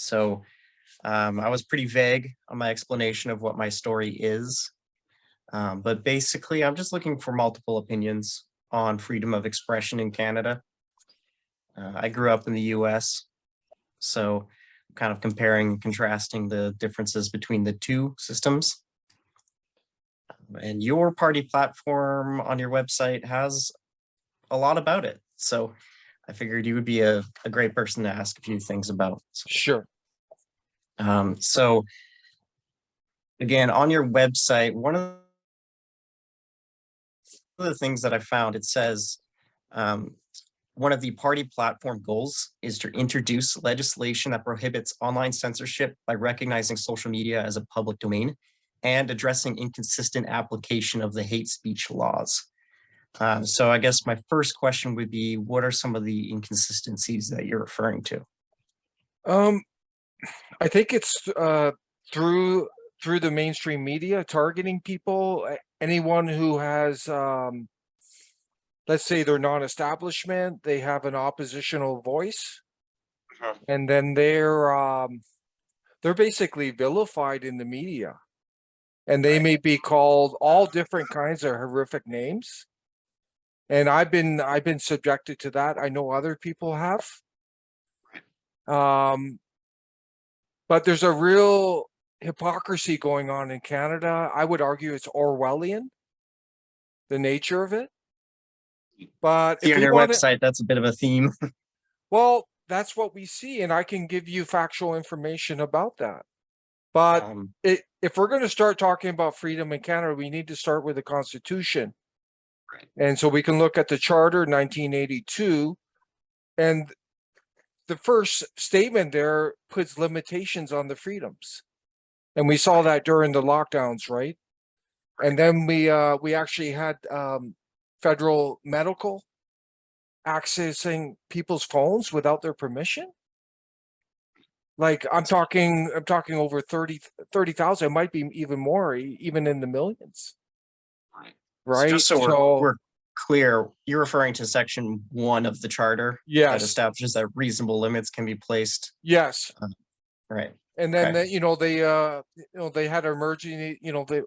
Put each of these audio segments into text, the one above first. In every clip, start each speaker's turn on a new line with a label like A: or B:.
A: So I was pretty vague on my explanation of what my story is. But basically, I'm just looking for multiple opinions on freedom of expression in Canada. I grew up in the US, so I'm kind of comparing and contrasting the differences between the two systems. And your party platform on your website has a lot about it. So I figured you would be a great person to ask a few things about.
B: Sure.
A: So again, on your website, one of the things that I found, it says one of the party platform goals is to introduce legislation that prohibits online censorship by recognizing social media as a public domain and addressing inconsistent application of the hate speech laws. So I guess my first question would be, what are some of the inconsistencies that you're referring to?
B: I think it's through the mainstream media targeting people, anyone who has, let's say they're non-establishment, they have an oppositional voice, and then they're basically vilified in the media, and they may be called all different kinds of horrific names. And I've been subjected to that. I know other people have. But there's a real hypocrisy going on in Canada. I would argue it's Orwellian, the nature of it. But
A: See,
B: if
A: on
B: we
A: your
B: want to,
A: website, that's a bit of a theme.
B: well, that's what we see, and I can give you factual information about that. But if we're going to start talking about freedom in Canada, we need to start with the Constitution.
A: Right.
B: And so we can look at the Charter 1982, and the first statement there puts limitations on the freedoms. And we saw that during the lockdowns, right? And then we actually had federal medical accessing people's phones without their permission. Like I'm talking over 30,000. It might be even more, even in the millions. Right.
A: So just so we're clear, you're referring to Section 1 of the Charter.
B: Yes.
A: That establishes that reasonable limits can be placed.
B: Yes.
A: Right.
B: And then they had emergency,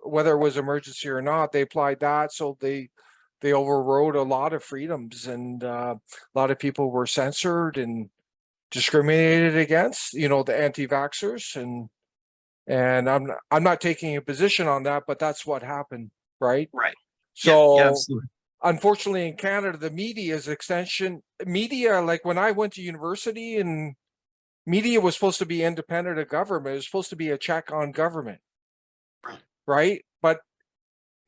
B: whether it was emergency or not, they applied that, so they overrode a lot of freedoms, and a lot of people were censored and discriminated against, the anti-vaxxers, and I'm not taking a position on that, but that's what happened, right?
A: Right.
B: So
A: yeah, absolutely.
B: Unfortunately, in Canada, the media is extension media. Like when I went to university, and media was supposed to be independent of government, it was supposed to be a check on government, right? But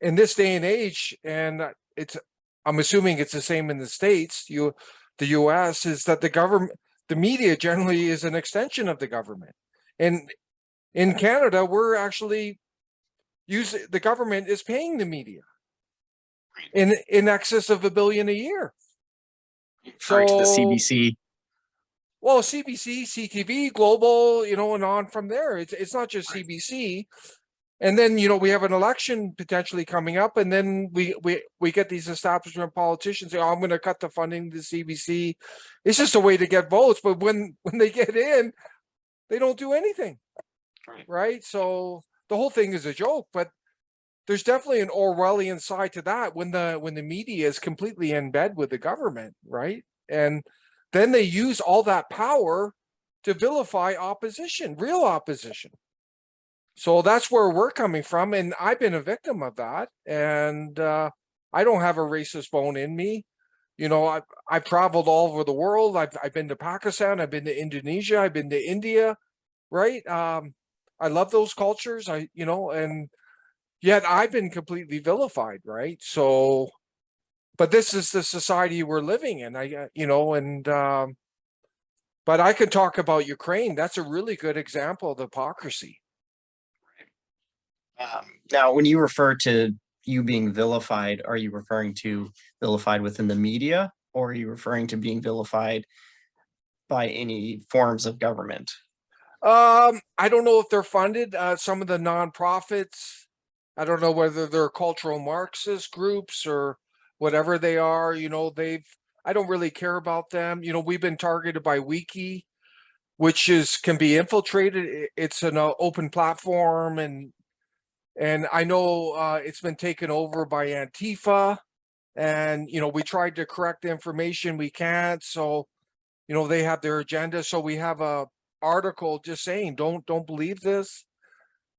B: in this day and age, and I'm assuming it's the same in the States, the US, is that the media generally is an extension of the government. And in Canada, we're actually the government is paying the media in excess of $1 billion a year.
A: So to the CBC.
B: Well, CBC, CTV, Global, and on from there. It's not just CBC. And then, we have an election potentially coming up, and then we get these establishment politicians say, "Oh, I'm going to cut the funding to the CBC." It's just a way to get votes, but when they get in, they don't do anything, right? So the whole thing is a joke. But there's definitely an Orwellian side to that when the media is completely in bed with the government, right? And then they use all that power to vilify opposition, real opposition. So that's where we're coming from, and I've been a victim of that. And I don't have a racist bone in me. I've traveled all over the world. I've been to Pakistan. I've been to Indonesia. I've been to India. Right. I love those cultures. And yet I've been completely vilified. Right. So, but this is the society we're living in. But I could talk about Ukraine. That's a really good example of hypocrisy.
A: Now, when you refer to you being vilified, are you referring to vilified within the media, or are you referring to being vilified by any forms of government?
B: I don't know if they're funded. Some of the nonprofits, I don't know whether they're cultural Marxist groups or whatever they are. I don't really care about them. We've been targeted by Wiki. which can be infiltrated. It's an open platform, and I know it's been taken over by Antifa, and we tried to correct the information, we can't. So they have their agenda. So we have a article just saying don't believe this.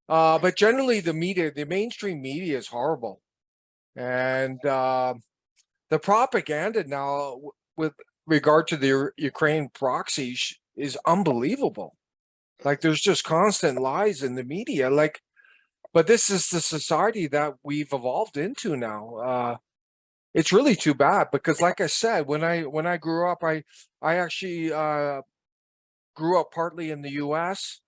B: But generally, the mainstream media is horrible, and the propaganda now with regard to the Ukraine proxy is unbelievable. Like, there's just constant lies in the media. Like, but this is the society that we've evolved into now. It's really too bad, because, like I said, when I grew up, I actually grew up partly in the U.S.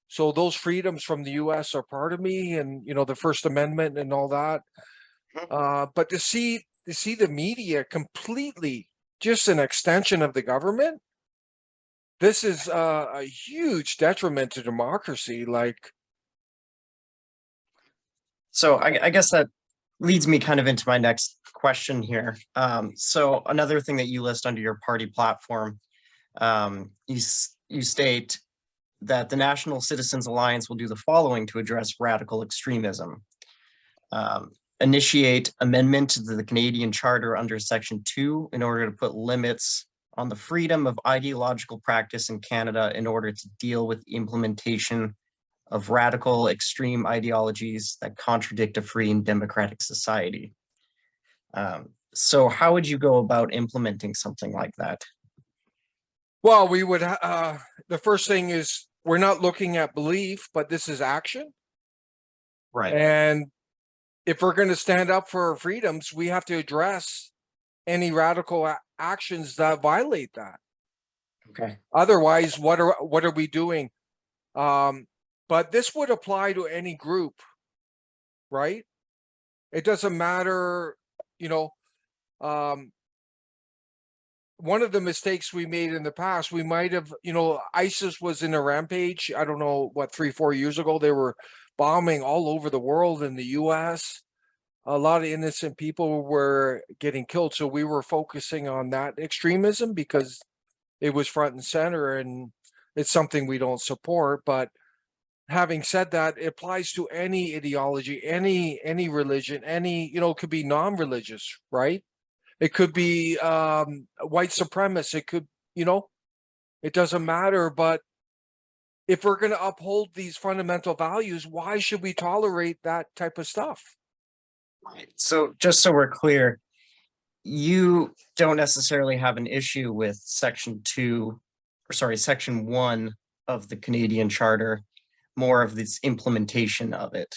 B: So those freedoms from the U.S. are part of me, and the First Amendment and all that. But to see the media completely just an extension of the government, this is a huge detriment to democracy. Like,
A: So I guess that leads me kind of into my next question here. So another thing that you list under your party platform, you state that the National Citizens Alliance will do the following to address radical extremism. Initiate amendment to the Canadian Charter under Section 2 in order to put limits on the freedom of ideological practice in Canada in order to deal with the implementation of radical extreme ideologies that contradict a free and democratic society. So how would you go about implementing something like that?
B: well, we would the first thing is, we're not looking at belief, but this is action.
A: Right.
B: And if we're going to stand up for our freedoms, we have to address any radical actions that violate that.
A: Okay.
B: Otherwise, what are we doing? But this would apply to any group, right? It doesn't matter, one of the mistakes we made in the past, we might have, ISIS was in a rampage. I don't know, what, 3-4 years ago, they were bombing all over the world. In the US, a lot of innocent people were getting killed. So we were focusing on that extremism because it was front and center, and it's something we don't support. But having said that, it applies to any ideology, any religion, it could be non-religious, right? It could be white supremacist. It could, it doesn't matter. But if we're going to uphold these fundamental values, why should we tolerate that type of stuff?
A: Right. So just so we're clear, you don't necessarily have an issue with Section 1 of the Canadian Charter, more of this implementation of it.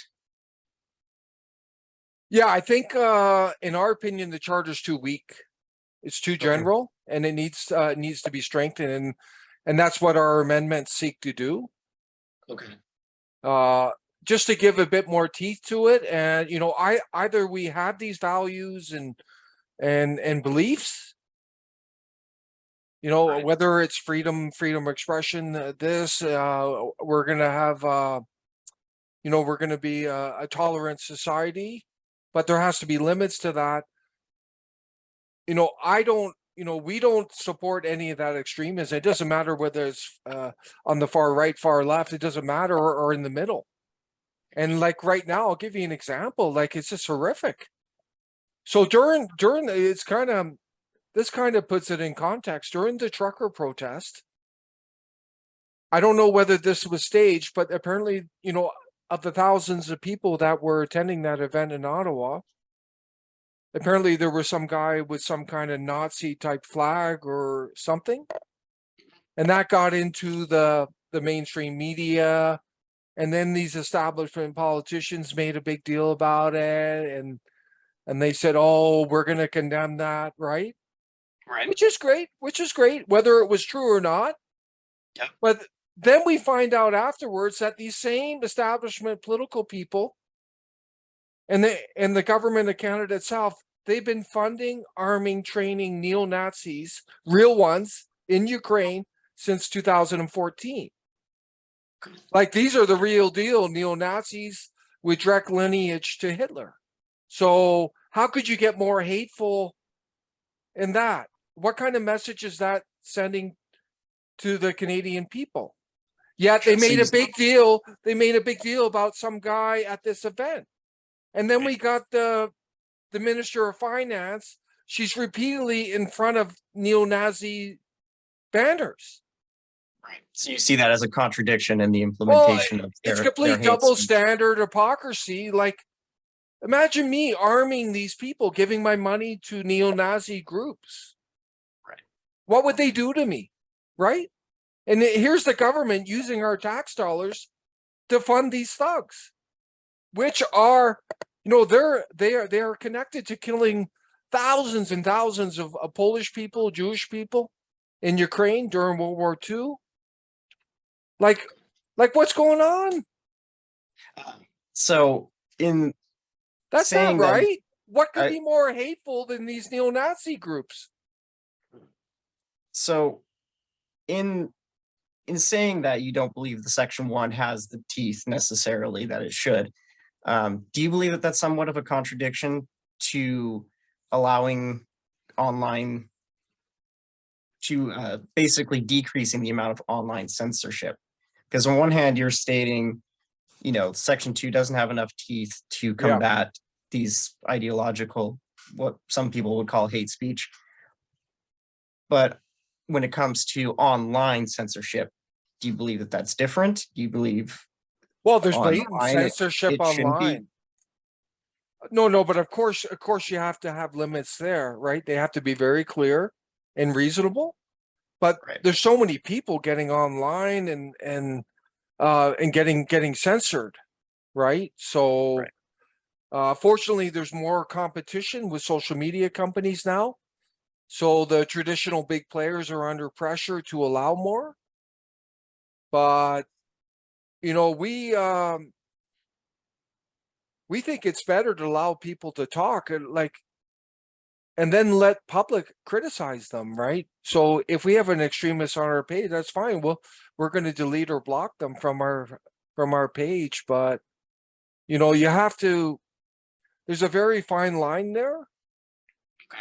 B: Yeah, I think in our opinion, the charter is too weak. It's too general, and it needs to be strengthened, and that's what our amendments seek to do.
A: Okay.
B: Just to give a bit more teeth to it, and either we have these values and beliefs,
A: Right.
B: whether it's freedom of expression, we're gonna have we're gonna be a tolerant society, but there has to be limits to that. We don't support any of that extremism. It doesn't matter whether it's on the far right, far left, it doesn't matter, or in the middle. And like right now, I'll give you an example. Like, it's just horrific. So during this kind of puts it in context. During the trucker protest, I don't know whether this was staged, but apparently, of the thousands of people that were attending that event in Ottawa, apparently there was some guy with some kind of Nazi type flag or something, and that got into the mainstream media. And then these establishment politicians made a big deal about it, and they said, "Oh, we're going to condemn that," right?
A: Right.
B: Which is great, whether it was true or not.
A: Yeah.
B: But then we find out afterwards that these same establishment political people and the government of Canada itself, they've been funding, arming, training neo-Nazis, real ones, in Ukraine since 2014. Like, these are the real deal neo-Nazis with direct lineage to Hitler. So how could you get more hateful in that? What kind of message is that sending to the Canadian people. Yet they
A: So
B: made
A: you-
B: a big deal. They made a big deal about some guy at this event. And then we got the Minister of Finance. She's repeatedly in front of neo-Nazi banners.
A: Right. So you see that as a contradiction in the
B: Well,
A: implementation of
B: it's
A: their
B: complete
A: hate
B: double
A: speech.
B: standard hypocrisy. Like, imagine me arming these people, giving my money to neo-Nazi groups.
A: Right.
B: What would they do to me? Right? And here's the government using our tax dollars to fund these thugs, which are, you know, they are connected to killing thousands and thousands of Polish people, Jewish people in Ukraine during World War II. Like what's going on?
A: So in
B: That's
A: saying
B: not
A: that-
B: right. What could
A: I-
B: be more hateful than these neo-Nazi groups?
A: So in saying that you don't believe the Section 1 has the teeth necessarily that it should, do you believe that that's somewhat of a contradiction to allowing online, to basically decreasing the amount of online censorship? Because on one hand, you're stating, you know, Section 2 doesn't have enough teeth to combat these ideological, what some people would call hate speech. But when it comes to online censorship, do you believe that that's different? Do you believe
B: Well, there's blatant
A: online,
B: censorship
A: it shouldn't be?
B: online. No, but of course you have to have limits there, right? They have to be very clear and reasonable. But
A: Right.
B: there's so many people getting online and getting censored, right? So
A: Right.
B: fortunately, there's more competition with social media companies now. So the traditional big players are under pressure to allow more. But you know, we think it's better to allow people to talk and then let public criticize them, right? So if we have an extremist on our page, that's fine. We're going to delete or block them from our page. But you know, you have to. There's a very fine line there,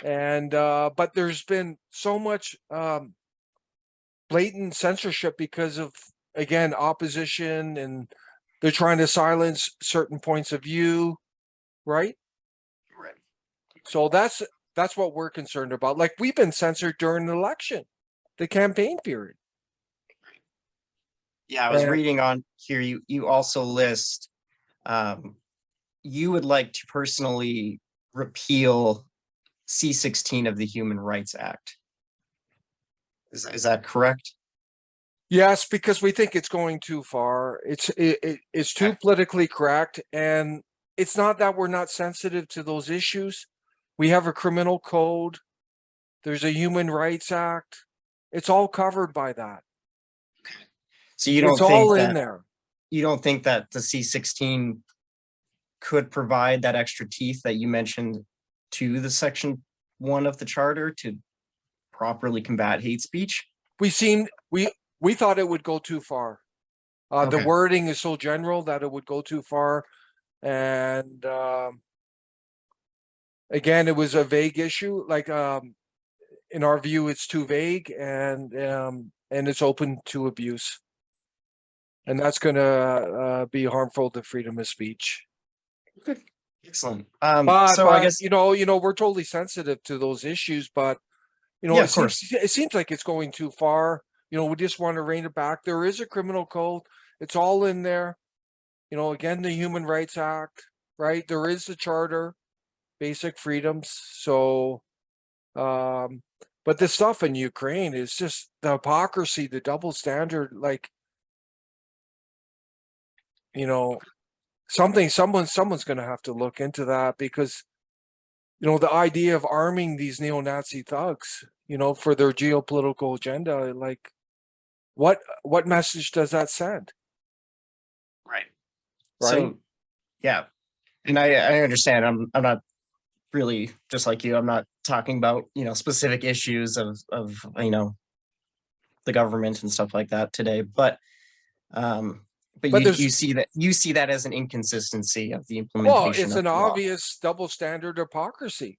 B: and but there's been so much blatant censorship because of, again, opposition, and they're trying to silence certain points of view, right?
A: Right.
B: So that's what we're concerned about. Like, we've been censored during the election, the campaign period.
A: Yeah, I was
B: And-
A: reading on here, you also list, you would like to personally repeal C-16 of the Human Rights Act. Is that correct?
B: Yes, because we think it's going too far. It's too politically correct, and it's not that we're not sensitive to those issues. We have a criminal code. There's a Human Rights Act. It's all covered by that.
A: So you don't
B: It's all
A: think
B: in
A: that,
B: there.
A: you don't think that the C-16 could provide that extra teeth that you mentioned to the Section 1 of the Charter to properly combat hate speech?
B: We thought it would go too far. The
A: Okay.
B: wording is so general that it would go too far. And again, it was a vague issue. Like, in our view, it's too vague, and it's open to abuse. And that's going to be harmful to freedom of speech.
A: Excellent.
B: But,
A: So I guess,
B: you know, we're totally sensitive to those issues, but you know,
A: Yeah,
B: it
A: of course.
B: seems like it's going too far. You know, we just want to rein it back. There is a criminal code. It's all in there. You know, again, the Human Rights Act, right? There is the Charter, basic freedoms. So, but the stuff in Ukraine is just the hypocrisy, the double standard. Like, you know, someone's going to have to look into that, because, you know, the idea of arming these neo-Nazi thugs, you know, for their geopolitical agenda, like, what message does that send?
A: right.
B: Right?
A: So, yeah, and I understand. I'm not really, just like you, I'm not talking about, you know, specific issues of you know, the government and stuff like that today, but
B: But
A: you
B: there's-
A: you see that as an inconsistency of the
B: Well,
A: implementation
B: it's
A: of
B: an
A: the law.
B: obvious double standard hypocrisy,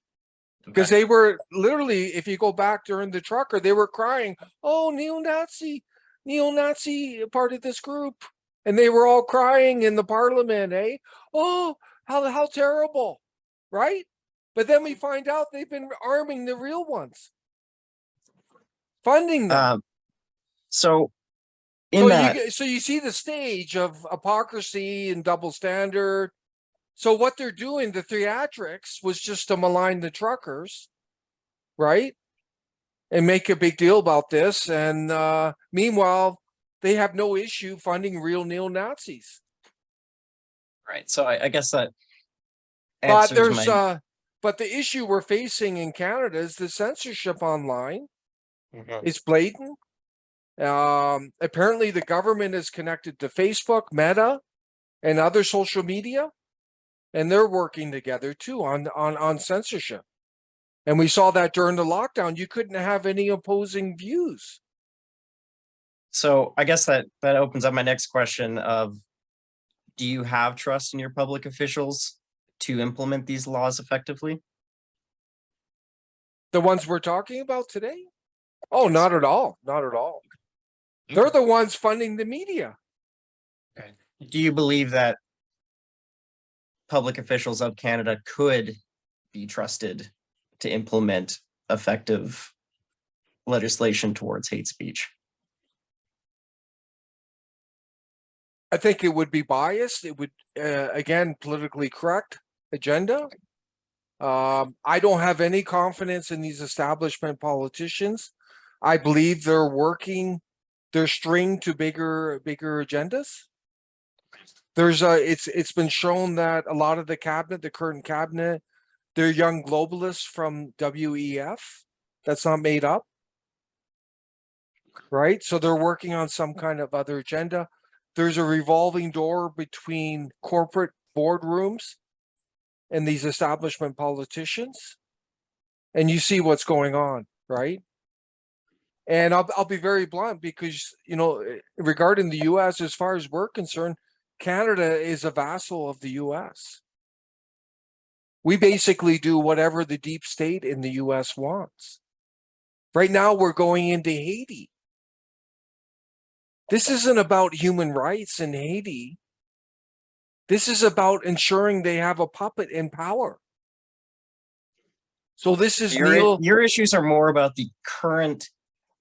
A: Okay.
B: because they were literally, if you go back during the trucker, they were crying, "Oh, neo-Nazi, neo-Nazi part of this group. And they were all crying in the parliament, eh? Oh, how terrible, right? But then we find out they've been arming the real ones, funding them.
A: So in that,
B: So you see the stage of hypocrisy and double standard. So what they're doing, the theatrics, was just to malign the truckers, right? And make a big deal about this. And meanwhile, they have no issue funding real neo-Nazis.
A: right. So I guess that
B: But
A: answers my.
B: but the issue we're facing in Canada is the censorship online.
A: Mhm.
B: It's blatant. Apparently the government is connected to Facebook, Meta, and other social media, and they're working together too on censorship. And we saw that during the lockdown, you couldn't have any opposing views.
A: So I guess that opens up my next question of, do you have trust in your public officials to implement these laws effectively?
B: The ones we're talking about today? Oh,
A: Yes.
B: not at all. Not at all. They're the ones funding the media.
A: Okay. Do you believe that public officials of Canada could be trusted to implement effective legislation towards hate speech?
B: I think it would be biased. It would, again, politically correct agenda. I don't have any confidence in these establishment politicians. I believe they're working their string to bigger agendas. It's been shown that a lot of the cabinet, the current cabinet, they're young globalists from WEF. That's not made up, right? So they're working on some kind of other agenda. There's a revolving door between corporate boardrooms and these establishment politicians, and you see what's going on, right? And I'll be very blunt, because regarding the U.S., as far as we're concerned, Canada is a vassal of the U.S. We basically do whatever the deep state in the U.S. wants. Right now, we're going into Haiti. This isn't about human rights in Haiti. This is about ensuring they have a puppet in power. So this is
A: Your issues are more about the current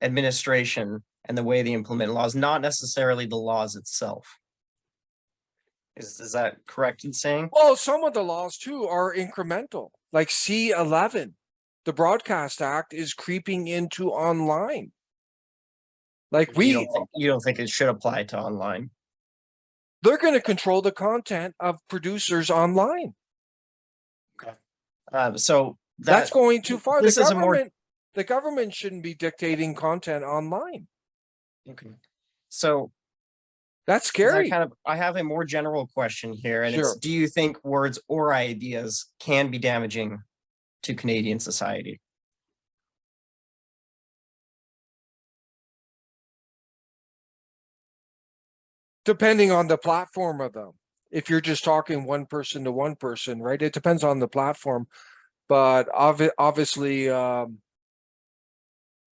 A: administration and the way they implement laws, not necessarily the laws itself. Is that correct in saying?
B: Well, some of the laws too are incremental, like C-11. The Broadcast Act is creeping into online. Like
A: you don't think it should apply to online?
B: They're going to control the content of producers online.
A: Okay. So
B: that's going too far. The government shouldn't be dictating content online.
A: Okay. So
B: that's scary.
A: I have a more general question here, and
B: Sure.
A: it's, do you think words or ideas can be damaging to Canadian society?
B: Depending on the platform of them. If you're just talking one person to one person, right? It depends on the platform. But obviously,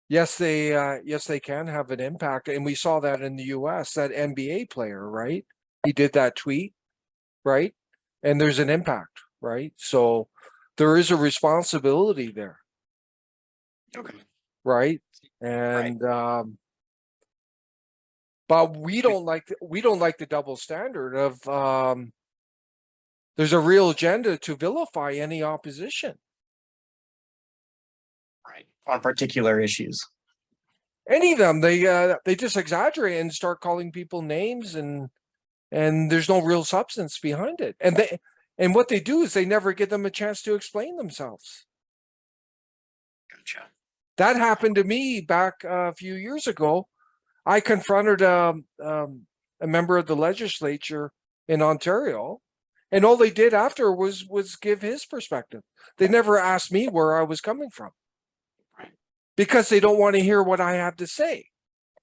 B: yes, they can have an impact. And we saw that in the US, that NBA player, right? He did that tweet, right? And there's an impact, right? So there is a responsibility there.
A: Okay.
B: Right. And but we don't like the double standard of there's a real agenda to vilify any opposition.
A: Right. On particular issues.
B: Any of them, they just exaggerate and start calling people names, and there's no real substance behind it. And what they do is they never give them a chance to explain themselves.
A: Gotcha.
B: That happened to me back a few years ago. I confronted a member of the legislature in Ontario, and all they did after was give his perspective. They never asked me where I was coming from, because they don't want to hear what I have to say.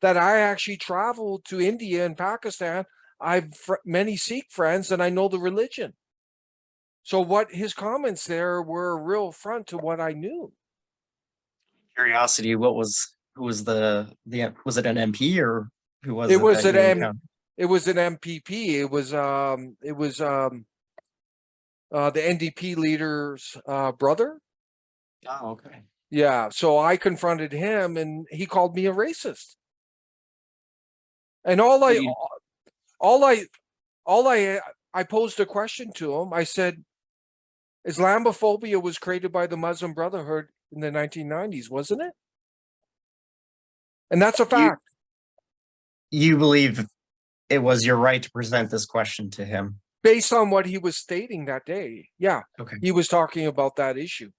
B: That I actually traveled to India and Pakistan. I've many Sikh friends, and I know the religion. So what his comments there were a real affront to what I knew.
A: Curiosity, who was was it an MP or? Who was
B: It
A: it
B: was
A: that
B: an
A: you encountered?
B: it was an MPP. The NDP leader's brother.
A: Oh, okay.
B: Yeah. So I confronted him and he called me a racist. And
A: What do you,
B: all I all I posed a question to him. I said, Islamophobia was created by the Muslim Brotherhood in the 1990s, wasn't it? And that's a
A: you
B: fact.
A: you believe it was your right to present this question to him?
B: Based on what he was stating that day. Yeah.
A: Okay.
B: He was talking about that issue.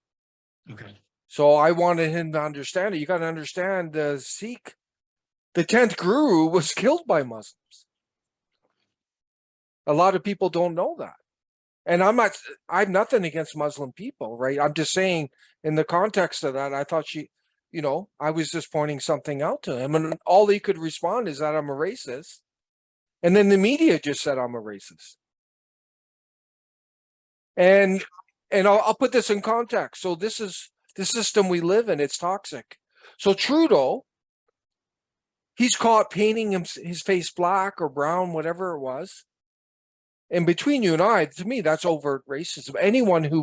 A: Okay.
B: So I wanted him to understand it. You got to understand the 10th Guru was killed by Muslims. A lot of people don't know that. And I have nothing against Muslim people, right? I'm just saying in the context of that, I thought I was just pointing something out to him. And all he could respond is that I'm a racist. And then the media just said I'm a racist. And I'll put this in context. So this is the system we live in. It's toxic. So Trudeau, he's caught painting his face black or brown, whatever it was. And between you and I, to me, that's overt racism. Anyone who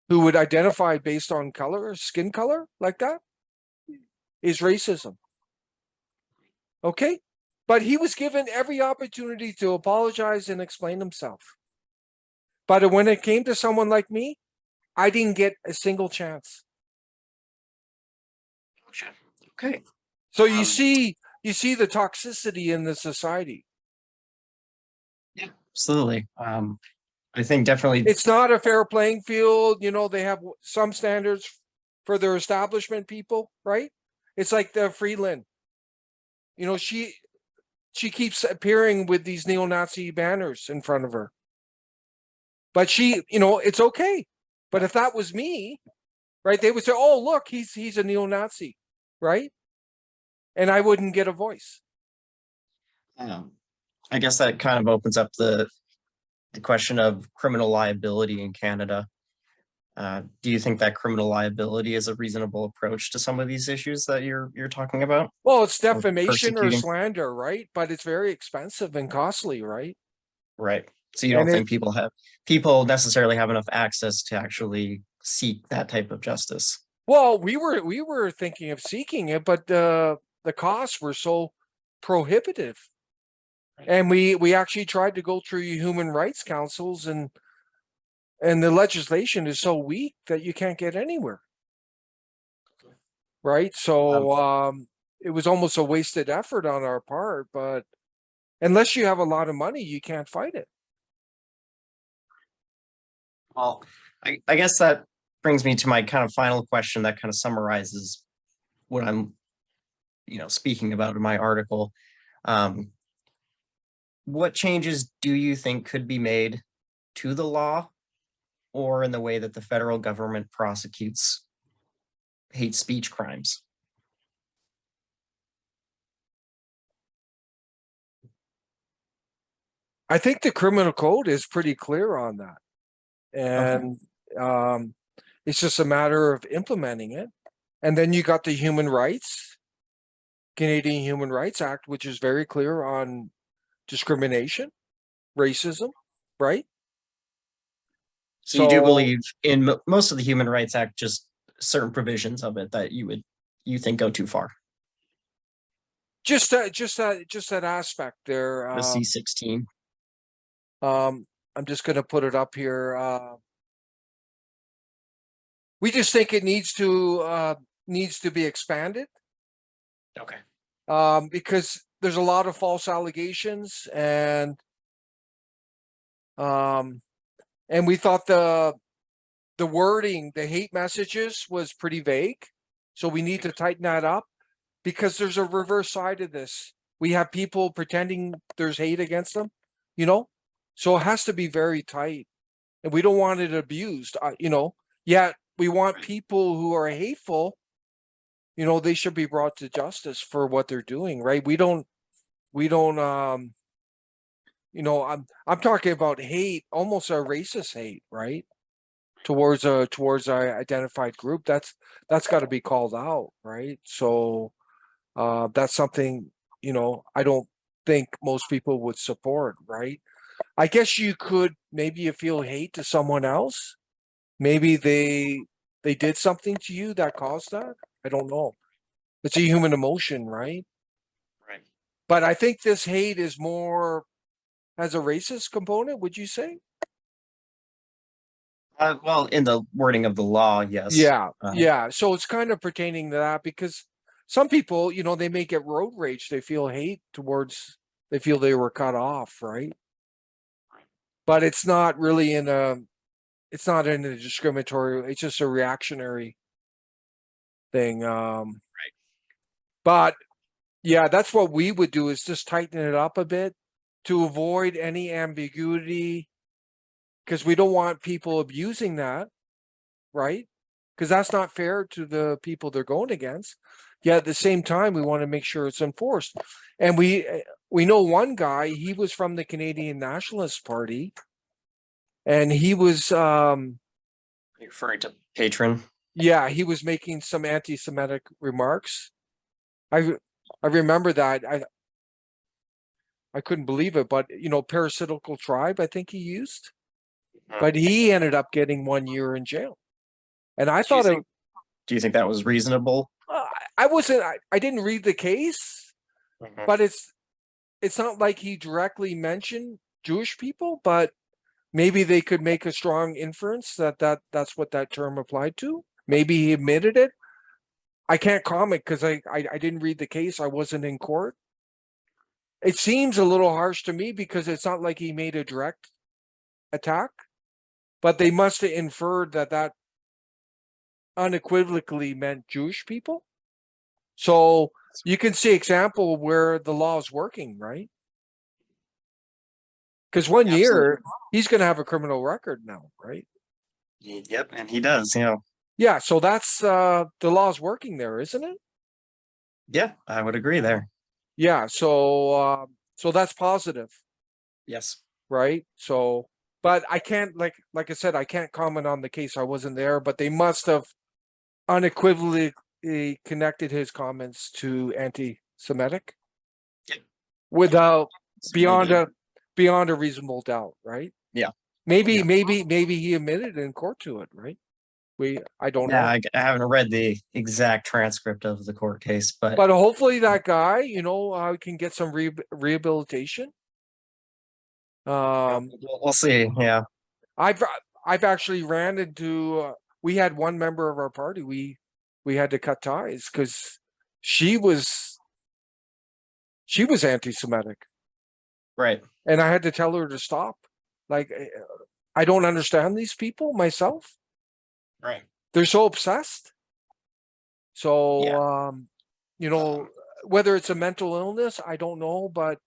B: would identify based on color, skin color like that is racism. Okay? But he was given every opportunity to apologize and explain himself. But when it came to someone like me, I didn't get a single chance.
A: Okay.
B: So you see the toxicity in the society.
A: Yeah, absolutely. I think definitely.
B: It's not a fair playing field. They have some standards for their establishment people, right? It's like the Freeland. She keeps appearing with these neo-Nazi banners in front of her. But it's okay. But if that was me, right, they would say, "Oh, look, he's a neo-Nazi," right? And I wouldn't get a voice.
A: I guess that kind of opens up the question of criminal liability in Canada. Do you think that criminal liability is a reasonable approach to some of these issues that you're talking about?
B: Well, it's
A: Or
B: defamation or
A: persecuting?
B: slander, right? But it's very expensive and costly, right?
A: Right. So you
B: And
A: don't think people necessarily have enough access to actually seek that type of justice?
B: well, we were thinking of seeking it, but the costs were so prohibitive. And we actually tried to go through human rights councils, and the legislation is so weak that you can't get anywhere. Right? So it was almost a wasted effort on our part, but unless you have a lot of money, you can't fight it.
A: Well, I guess that brings me to my kind of final question that kind of summarizes what I'm, speaking about in my article. What changes do you think could be made to the law or in the way that the federal government prosecutes hate speech crimes?
B: I think the criminal code is pretty clear on that.
A: Okay.
B: And it's just a matter of implementing it. And then you got the Canadian Human Rights Act, which is very clear on discrimination, racism, right?
A: So you do believe in most of the Human Rights Act, just certain provisions of it that you think go too far.
B: Just that aspect there.
A: The C-16.
B: I'm just going to put it up here. We just think it needs to be expanded.
A: Okay.
B: Because there's a lot of false allegations, and we thought the wording, the hate messages, was pretty vague. So we need to tighten that up, because there's a reverse side of this. We have people pretending there's hate against them, so it has to be very tight, and we don't want it abused, yet we want people who are hateful, they should be brought to justice for what they're doing, right? I'm talking about hate, almost a racist hate, right? Towards a identified group. That's got to be called out, right? So that's something, I don't think most people would support, right? I guess you could, maybe you feel hate to someone else. Maybe they did something to you that caused that. I don't know. It's a human emotion, right?
A: Right.
B: But I think this hate is more has a racist component, would you say?
A: Well, in the wording of the law, yes.
B: Yeah, yeah. So it's kind of pertaining to that because some people, they may get road rage. They feel hate towards, they feel they were cut off, right? But it's not in a discriminatory, it's just a reactionary thing. But yeah, that's what we would do, is just tighten it up a bit to avoid any ambiguity, because we don't want people abusing that, right? Because that's not fair to the people they're going against. Yet at the same time, we want to make sure it's enforced. And we know one guy, he was from the Canadian Nationalist Party, and he was
A: You're referring to patron.
B: yeah, he was making some anti-Semitic remarks. I remember that. I couldn't believe it, but parasitical tribe, I think he used. But he ended up getting 1 year in jail. And I thought
A: Do you think that was reasonable?
B: I wasn't, I didn't read the case,
A: Mhm.
B: but it's not like he directly mentioned Jewish people, but maybe they could make a strong inference that's what that term applied to. Maybe he admitted it. I can't comment because I didn't read the case. I wasn't in court. It seems a little harsh to me because it's not like he made a direct attack, but they must have inferred that unequivocally meant Jewish people. So you can see example where the law is working, right? Because 1 year, he's going to have a criminal record now, right?
A: Yep, and he does,
B: Yeah, so that's the law's working there, isn't it?
A: Yeah, I would agree there.
B: Yeah, so that's positive,
A: Yes.
B: right? So, but I can't, like I said, I can't comment on the case. I wasn't there, but they must have unequivocally connected his comments to anti-Semitic
A: Yep.
B: without
A: Certainly
B: beyond a reasonable doubt, right?
A: Yeah.
B: Maybe
A: Yeah.
B: maybe he admitted in court to it, right? I don't know.
A: I haven't read the exact transcript of the court case, but
B: But hopefully that guy, can get some rehabilitation.
A: we'll see. Yeah.
B: I've actually ran into. We had one member of our party. We had to cut ties because she was anti-Semitic,
A: Right.
B: and I had to tell her to stop. Like, I don't understand these people myself.
A: Right.
B: They're so obsessed. So, whether it's a mental illness, I don't know, but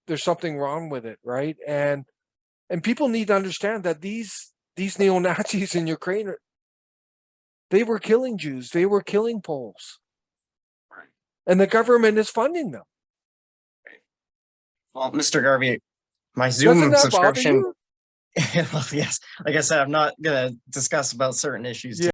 B: there's something wrong with it, right? And people need to understand that these neo-Nazis in Ukraine, they were killing Jews, they were killing Poles,
A: Right.
B: and the government is funding them.
A: Well, Mr. Garvey, my
B: Doesn't
A: Zoom
B: that bother
A: subscription.
B: you?
A: Well, yes. Like I said, I'm not gonna discuss about certain issues.
B: Yeah.